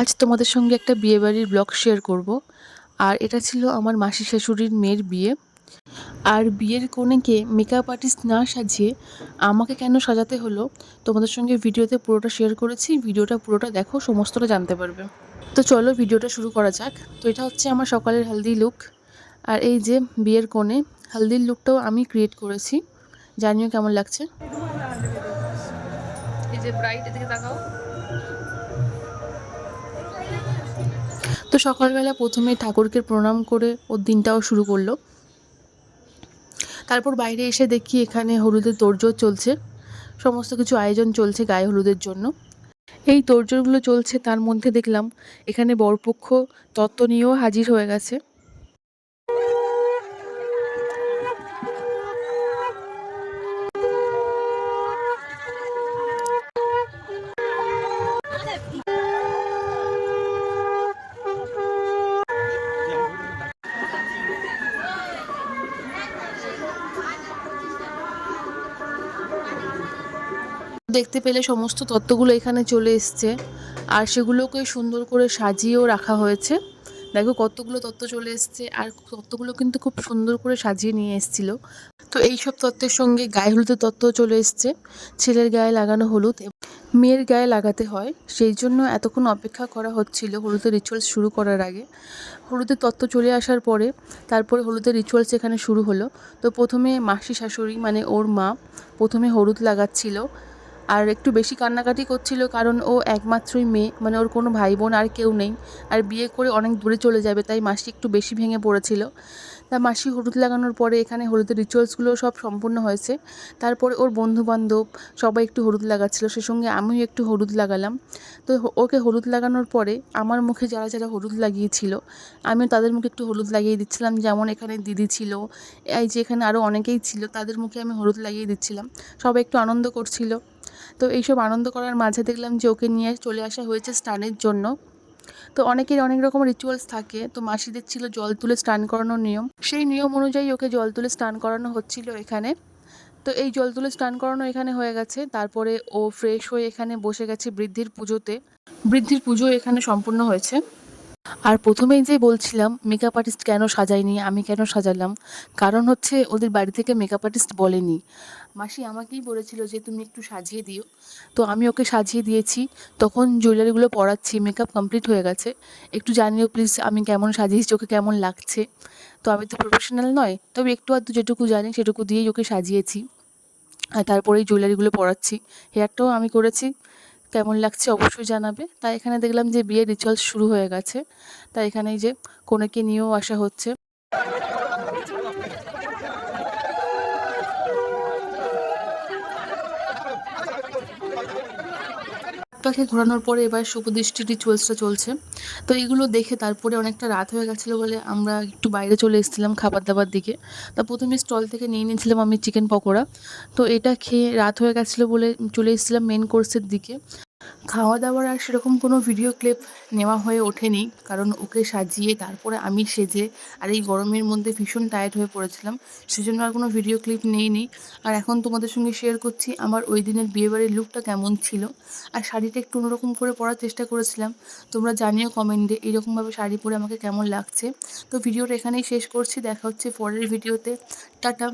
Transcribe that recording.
আজ তোমাদের সঙ্গে একটা বিয়েবাড়ির ব্লগ শেয়ার করব। আর এটা ছিল আমার মাসি শাশুড়ির মেয়ের বিয়ে। আর বিয়ের কনেকে মেকআপ আর্টিস্ট না সাজিয়ে আমাকে কেন সাজাতে হলো, তোমাদের সঙ্গে ভিডিওতে পুরোটা শেয়ার করেছি। ভিডিওটা পুরোটা দেখো, সমস্তটা জানতে পারবে। তো চলো ভিডিওটা শুরু করা যাক। তো এটা হচ্ছে আমার সকালের হেলদি লুক। আর এই যে বিয়ের কোণে, হেলদির লুকটাও আমি ক্রিয়েট করেছি। জানিও কেমন লাগছে। এই যে ব্রাইট, এদিকে তাকাও। তো সকালবেলা প্রথমে ঠাকুরকে প্রণাম করে ওর দিনটাও শুরু করলো। তারপর বাইরে এসে দেখি এখানে হলুদের তোড়জোড় চলছে, সমস্ত কিছু আয়োজন চলছে গায়ে হলুদের জন্য। এই তোড়জোড়গুলো চলছে, তার মধ্যে দেখলাম এখানে বরপক্ষ তত্ত্ব নিয়েও হাজির হয়ে গেছে। দেখতে পেলে সমস্ত তত্ত্বগুলো এখানে চলে এসছে, আর সেগুলোকে সুন্দর করে সাজিয়েও রাখা হয়েছে। দেখো কতগুলো তত্ত্ব চলে এসছে, আর তত্ত্বগুলো কিন্তু খুব সুন্দর করে সাজিয়ে নিয়ে এসেছিল। তো এই সব তত্ত্বের সঙ্গে গায়ে হলুদের তত্ত্ব চলে এসছে। ছেলের গায়ে লাগানো হলুদ মেয়ের গায়ে লাগাতে হয়, সেই জন্য এতক্ষণ অপেক্ষা করা হচ্ছিল হলুদের রিচুয়ালস শুরু করার আগে। হলুদের তত্ত্ব চলে আসার পরে তারপরে হলুদের রিচুয়ালস এখানে শুরু হলো। তো প্রথমে মাসি শাশুড়ি মানে ওর মা প্রথমে হলুদ লাগাচ্ছিল, আর একটু বেশি কান্নাকাটি করছিল, কারণ ও একমাত্রই মেয়ে, মানে ওর কোনো ভাই বোন আর কেউ নেই, আর বিয়ে করে অনেক দূরে চলে যাবে, তাই মাসি একটু বেশি ভেঙে পড়েছিল। তা মাসি হলুদ লাগানোর পরে এখানে হলুদের রিচুয়ালসগুলো সব সম্পূর্ণ হয়েছে। তারপরে ওর বন্ধুবান্ধব সবাই একটু হলুদ লাগাচ্ছিল, সে সঙ্গে আমিও একটু হলুদ লাগালাম। তো ওকে হলুদ লাগানোর পরে আমার মুখে যারা যারা হলুদ লাগিয়েছিল আমিও তাদের মুখে একটু হলুদ লাগিয়ে দিচ্ছিলাম। যেমন এখানে দিদি ছিল, এই যে এখানে আরও অনেকেই ছিল, তাদের মুখে আমি হলুদ লাগিয়ে দিচ্ছিলাম। সবাই একটু আনন্দ করছিল। তো এইসব আনন্দ করার মাঝে দেখলাম যে ওকে নিয়ে চলে আসা হয়েছে স্নানের জন্য। তো অনেকের অনেক রকম রিচুয়ালস থাকে। তো মাসিদের ছিল জল তুলে স্নান করানোর নিয়ম, সেই নিয়ম অনুযায়ী ওকে জল তুলে স্নান করানো হচ্ছিল এখানে। তো এই জল তুলে স্নান করানো এখানে হয়ে গেছে। তারপরে ও ফ্রেশ হয়ে এখানে বসে গেছে বৃদ্ধির পুজোতে। বৃদ্ধির পুজো এখানে সম্পূর্ণ হয়েছে। আর প্রথমেই যে বলছিলাম মেকআপ আর্টিস্ট কেন সাজাইনি, আমি কেন সাজালাম, কারণ হচ্ছে ওদের বাড়ি থেকে মেকআপ আর্টিস্ট বলেনি। মাসি আমাকেই বলেছিল যে তুমি একটু সাজিয়ে দিও, তো আমি ওকে সাজিয়ে দিয়েছি। তখন জুয়েলারিগুলো পরাচ্ছি, মেকআপ কমপ্লিট হয়ে গেছে। একটু জানিও প্লিজ আমি কেমন সাজিয়েছি, ওকে কেমন লাগছে। তো আমি তো প্রফেশনাল নয়, তবে একটু আধটু যেটুকু জানি সেটুকু দিয়েই ওকে সাজিয়েছি। আর তারপরেই জুয়েলারিগুলো পরাচ্ছি। হেয়ারটাও আমি করেছি, কেমন লাগছে অবশ্যই জানাবে। তাই এখানে দেখলাম যে বিয়ের রিচুয়ালস শুরু হয়ে গেছে। তাই এখানে যে কনেকে নিয়েও আসা হচ্ছে। পাখি ঘোরানোর পরে এবার শুভদৃষ্টি রিচুয়ালসটা চলছে। তো এগুলো দেখে তারপরে অনেকটা রাত হয়ে গেছিলো বলে আমরা একটু বাইরে চলে এসেছিলাম খাবার দাবার দিকে। তা প্রথমে স্টল থেকে নিয়ে নিয়েছিলাম আমি চিকেন পকোড়া। তো এটা খেয়ে রাত হয়ে গেছিলো বলে চলে এসেছিলাম মেন কোর্সের দিকে। খাওয়া দাওয়ার আর সেরকম কোনো ভিডিও ক্লিপ নেওয়া হয়ে ওঠেনি, কারণ ওকে সাজিয়ে তারপরে আমি সেজে আর এই গরমের মধ্যে ভীষণ টায়ার্ড হয়ে পড়েছিলাম, সেজন্য আর কোনো ভিডিও ক্লিপ নেইনি। আর এখন তোমাদের সঙ্গে শেয়ার করছি আমার ওই দিনের বিয়েবাড়ির লুকটা কেমন ছিল। আর শাড়িটা একটু অন্যরকম করে পরার চেষ্টা করেছিলাম। তোমরা জানিও কমেন্টে এইরকমভাবে শাড়ি পরে আমাকে কেমন লাগছে। তো ভিডিওটা এখানেই শেষ করছি, দেখা হচ্ছে পরের ভিডিওতে। টাটা।